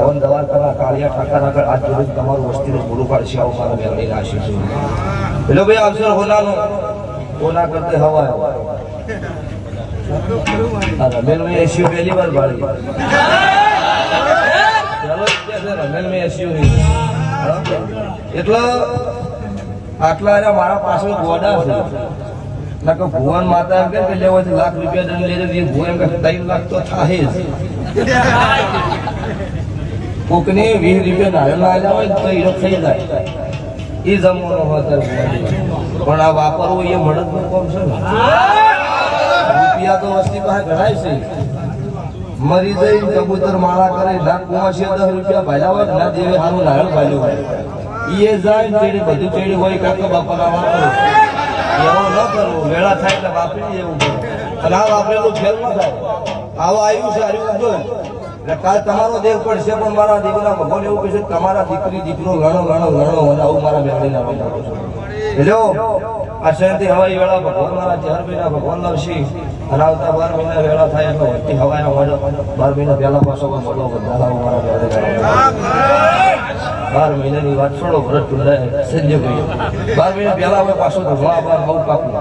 ભવન દવાખાના કાળિયા ઠાકર આગળ આજ જોડે તમારું વસ્તીનું પૂરું પાડશે આવું મારા બેની રાશિ છે પેલો ભાઈ અવસર હોનાનો હોના કરતે હવા રમેલ મેં એસયુ પહેલી વાર ભાડી ચાલો રમેલ મેં એસયુ એટલે આટલા મારા પાછળ ગોડા છે ના કે ભુવન માતા એમ કે લેવા લાખ રૂપિયા દંડ લઈ ભુવન એમ કે 3 લાખ તો થાય જ કોકને 20 રૂપિયા નાળેલા આવ્યા હોય તો હીરો થઈ જાય એ જમવાનો હોય પણ આ વાપરવું એ મળદનું કામ છે ને રૂપિયા તો વસ્તી પાસે ગણાય છે મરી જઈ કબૂતર માળા કરે ના કુવાસી 10 રૂપિયા ભાલ્યા હોય ના દેવે સારું નાળેલ ભાલ્યું હોય એ જાય ચેડી બધું ચેડી હોય કાકા બાપાના વાપરો એવો ન કરવું વેળા થાય એટલે વાપરી એવું અને આ વાપરેલું ફેલ ન થાય આવો આવ્યું છે હાર્યું જો એટલે કાલ તમારો દેવ પડશે પણ મારા દીકરા ભગવાન એવું કહે છે તમારા દીકરી દીકરો ઘણો આવું મારા બેડીના એટલે આ શાંતિ હવાઈ વેળા ભગવાન મારા 4 મહિના ભગવાન લાવશે અને આવતા 12 મહિના વેળા થાય એટલે વચ્ચે હવાના મળે 12 મહિના પહેલા પાછો મળો બધા મારા બેડીના 12 મહિનાની વાત છોડો ભરત ટુંડાય સંજય ભાઈ 12 મહિના પહેલા હવે પાછો ધોવા બહુ પાકું